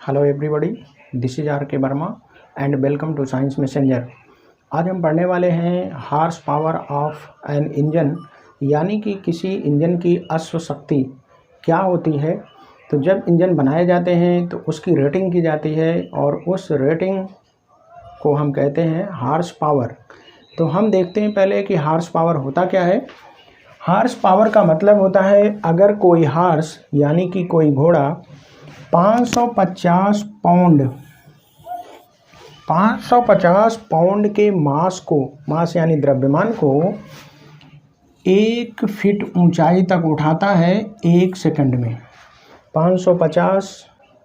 Hello everybody, this is R K Verma and welcome to Science Messenger. आज हम पढ़ने वाले हैं horse power of an engine, यानी कि किसी इंजन की अश्व शक्ति क्या होती है। तो जब इंजन बनाए जाते हैं तो उसकी रेटिंग की जाती है और उस रेटिंग को हम कहते हैं हार्स पावर। तो हम देखते हैं पहले कि हार्स पावर होता क्या है। हार्स पावर का मतलब होता है अगर कोई हार्स यानी कि कोई घोड़ा 550 पाउंड के मास यानी द्रव्यमान को 1 फीट ऊंचाई तक उठाता है 1 सेकंड में। 550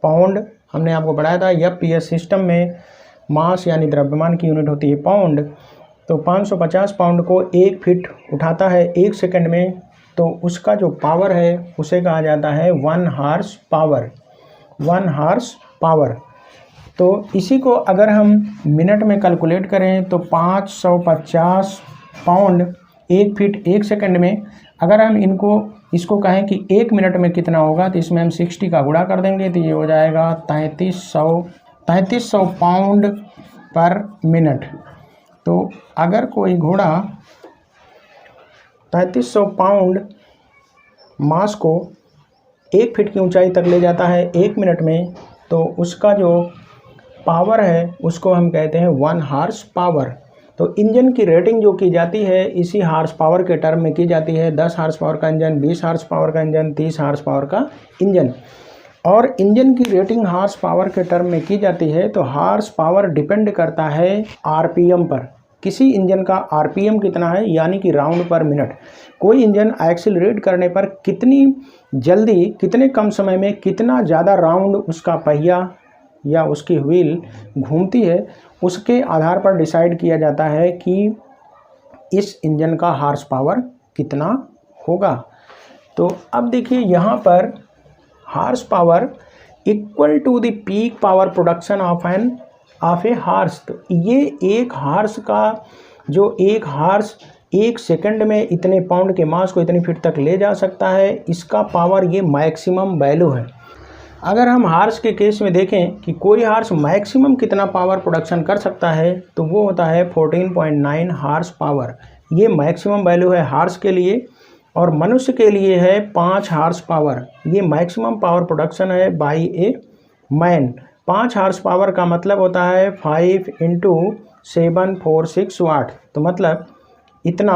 पाउंड हमने आपको पढ़ाया था, एफपीएस सिस्टम में मास यानी द्रव्यमान की यूनिट होती है पाउंड। तो 550 पाउंड को 1 फीट उठाता है 1 सेकंड में, तो उसका जो पावर है उसे कहा जाता है 1 हार्स पावर। तो इसी को अगर हम मिनट में कैलकुलेट करें तो 550 पाउंड 1 फीट 1 सेकंड में, अगर हम इसको कहें कि 1 मिनट में कितना होगा, तो इसमें हम 60 का गुणा कर देंगे तो ये हो जाएगा 3300 पाउंड पर मिनट। तो अगर कोई घोड़ा 3300 पाउंड मास को 1 फीट की ऊंचाई तक ले जाता है 1 मिनट में, तो उसका जो पावर है उसको हम कहते हैं 1 हार्स पावर। तो इंजन की रेटिंग जो की जाती है इसी हार्स पावर के टर्म में की जाती है। 10 हार्स पावर का इंजन, 20 हार्स पावर का इंजन, 30 हार्स पावर का इंजन। और इंजन की रेटिंग हार्स पावर के टर्म में की जाती है। तो हार्स पावर डिपेंड करता है आरपीएम पर। किसी इंजन का आरपीएम कितना है, यानी कि राउंड पर मिनट। कोई इंजन एक्सीलरेट करने पर कितनी जल्दी, कितने कम समय में कितना ज़्यादा राउंड उसका पहिया या उसकी व्हील घूमती है, उसके आधार पर डिसाइड किया जाता है कि इस इंजन का हार्स पावर कितना होगा। तो अब देखिए यहाँ पर horsepower equal to the peak power production of a horse. तो ये एक हार्स का जो एक हार्स 1 सेकंड में इतने पाउंड के मास को इतनी फीट तक ले जा सकता है, इसका पावर ये मैक्सिमम वैल्यू है। अगर हम हार्स के केस में देखें कि कोई हार्स मैक्सिमम कितना पावर प्रोडक्शन कर सकता है, तो वो होता है 14.9 हार्स पावर। ये मैक्सिमम वैल्यू है हार्स के लिए। और मनुष्य के लिए है 5 हार्स पावर। ये मैक्सिमम पावर प्रोडक्शन है by a man. 5 horsepower का मतलब होता है 5 × 746 वाट। तो मतलब इतना,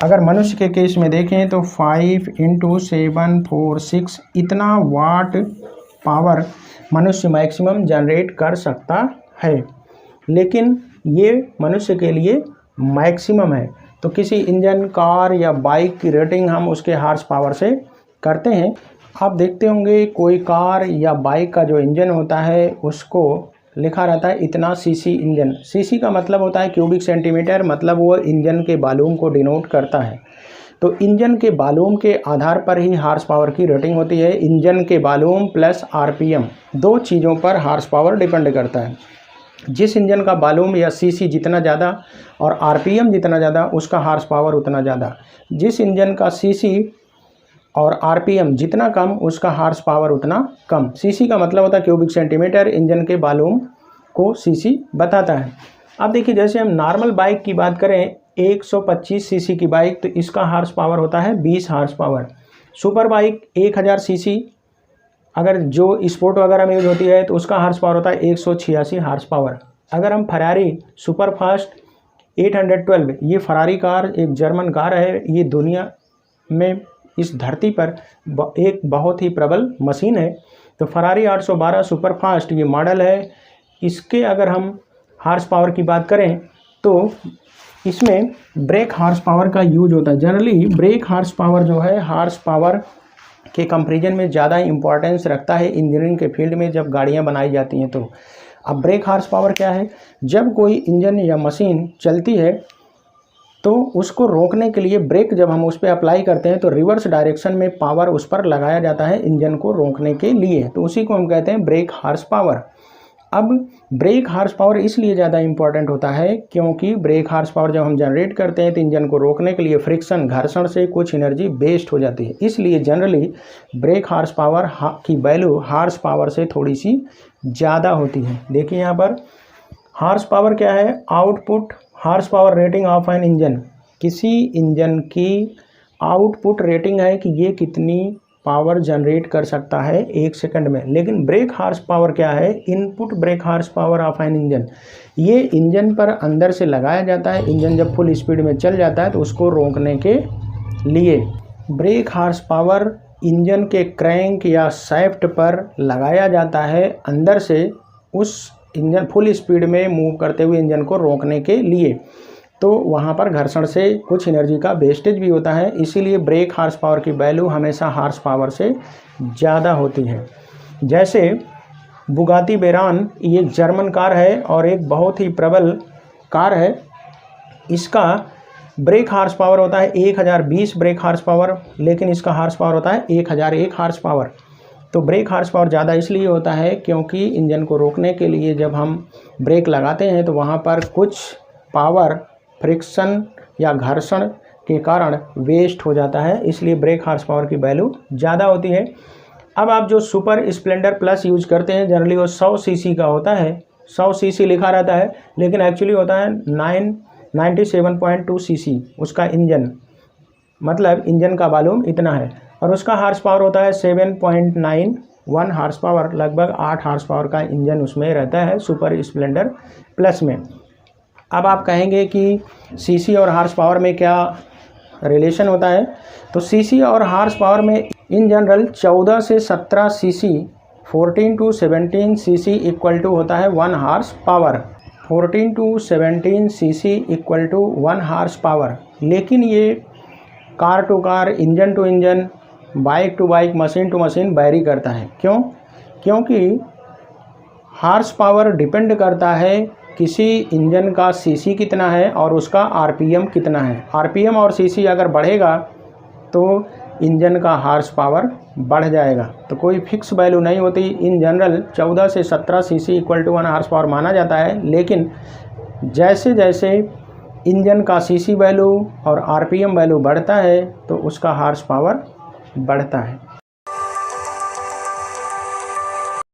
अगर मनुष्य के केस में देखें तो 5 × 746 इतना वाट पावर मनुष्य मैक्सिमम जनरेट कर सकता है। लेकिन ये मनुष्य के लिए मैक्सिमम है। तो किसी इंजन, कार या बाइक की रेटिंग हम उसके हार्स पावर से करते हैं। आप देखते होंगे कोई कार या बाइक का जो इंजन होता है उसको लिखा रहता है इतना सीसी इंजन। सीसी का मतलब होता है क्यूबिक सेंटीमीटर, मतलब वो इंजन के वॉल्यूम को डिनोट करता है। तो इंजन के वॉल्यूम के आधार पर ही हार्स पावर की रेटिंग होती है। इंजन के वॉल्यूम प्लस आरपीएम, 2 चीज़ों पर हार्स पावर डिपेंड करता है। जिस इंजन का वॉल्यूम या सीसी जितना ज़्यादा और आरपीएम जितना ज़्यादा, उसका हार्स पावर उतना ज़्यादा। जिस इंजन का सीसी और आरपीएम जितना कम, उसका हार्स पावर उतना कम। सीसी का मतलब होता है क्यूबिक सेंटीमीटर, इंजन के वॉल्यूम को सीसी बताता है। अब देखिए, जैसे हम नॉर्मल बाइक की बात करें, 125 सीसी की बाइक, तो इसका हार्स पावर होता है 20 horsepower. Super bike 1000 cc, अगर जो स्पोर्ट वगैरह में यूज होती है, तो उसका हार्स पावर होता है 186 हार्स पावर। अगर हम फरारी सुपर फास्ट 812, ये फरारी कार एक जर्मन कार है, ये दुनिया में इस धरती पर एक बहुत ही प्रबल मशीन है। तो फरारी 812 सुपर फास्ट ये मॉडल है। इसके अगर हम हार्स पावर की बात करें तो इसमें ब्रेक हार्स पावर का यूज होता है। जनरली ब्रेक हार्स पावर जो है हार्स पावर के कंपैरिजन में ज़्यादा इंपॉर्टेंस रखता है इंजीनियरिंग के फील्ड में जब गाड़ियां बनाई जाती हैं। तो अब ब्रेक हार्स पावर क्या है, जब कोई इंजन या मशीन चलती है तो उसको रोकने के लिए ब्रेक जब हम उस पर अप्लाई करते हैं तो रिवर्स डायरेक्शन में पावर उस पर लगाया जाता है इंजन को रोकने के लिए। तो उसी को हम कहते हैं ब्रेक हार्स पावर। अब ब्रेक हार्स पावर इसलिए ज़्यादा इम्पॉर्टेंट होता है क्योंकि ब्रेक हार्स पावर जब हम जनरेट करते हैं तो इंजन को रोकने के लिए फ्रिक्शन घर्षण से कुछ एनर्जी वेस्ट हो जाती है, इसलिए जनरली ब्रेक हार्स पावर की वैल्यू हार्स पावर से थोड़ी सी ज़्यादा होती है। देखिए यहाँ पर हार्स पावर क्या है, output horsepower rating of an engine, किसी इंजन की आउटपुट रेटिंग है कि ये कितनी पावर जनरेट कर सकता है 1 सेकंड में। लेकिन ब्रेक हार्स पावर क्या है, input brake horse power of an engine, ये इंजन पर अंदर से लगाया जाता है। इंजन जब फुल स्पीड में चल जाता है तो उसको रोकने के लिए ब्रेक हार्स पावर इंजन के क्रैंक या शैफ्ट पर लगाया जाता है अंदर से, उस इंजन फुल स्पीड में मूव करते हुए इंजन को रोकने के लिए। तो वहाँ पर घर्षण से कुछ एनर्जी का वेस्टेज भी होता है, इसीलिए ब्रेक हार्स पावर की वैल्यू हमेशा हार्स पावर से ज़्यादा होती है। जैसे बुगाती वेरान, ये जर्मन कार है और एक बहुत ही प्रबल कार है। इसका ब्रेक हार्स पावर होता है 1020 ब्रेक हार्स पावर, लेकिन इसका हार्स पावर होता है 1001 हार्स पावर। तो ब्रेक हार्स पावर ज़्यादा इसलिए होता है क्योंकि इंजन को रोकने के लिए जब हम ब्रेक लगाते हैं तो वहाँ पर कुछ पावर फ्रिक्शन या घर्षण के कारण वेस्ट हो जाता है, इसलिए ब्रेक हार्स पावर की वैल्यू ज़्यादा होती है। अब आप जो सुपर स्प्लेंडर प्लस यूज करते हैं जनरली वो 100 सीसी का होता है, 100 सीसी लिखा रहता है, लेकिन एक्चुअली होता है 97.2 सीसी उसका इंजन, मतलब इंजन का वॉल्यूम इतना है, और उसका हार्स पावर होता है 7.91 हार्स पावर, लगभग 8 हार्स पावर का इंजन उसमें रहता है सुपर स्प्लेंडर प्लस में। अब आप कहेंगे कि सीसी और हार्स पावर में क्या रिलेशन होता है, तो सीसी और हार्स पावर में इन जनरल 14 से 17 CC, 14 to 17 CC equal to होता है 1 horse power, 14 to 17 CC equal to 1 horse power. लेकिन ये car to car, engine to engine, bike to bike, machine to machine vary करता है। क्यों? क्योंकि हार्स पावर डिपेंड करता है किसी इंजन का सीसी कितना है और उसका आरपीएम कितना है। आरपीएम और सीसी अगर बढ़ेगा तो इंजन का हार्स पावर बढ़ जाएगा, तो कोई फिक्स वैल्यू नहीं होती। इन जनरल 14 से 17 CC equal to 1 horse power माना जाता है, लेकिन जैसे जैसे इंजन का सीसी वैल्यू और आरपीएम वैल्यू बढ़ता है तो उसका हार्स पावर बढ़ता है।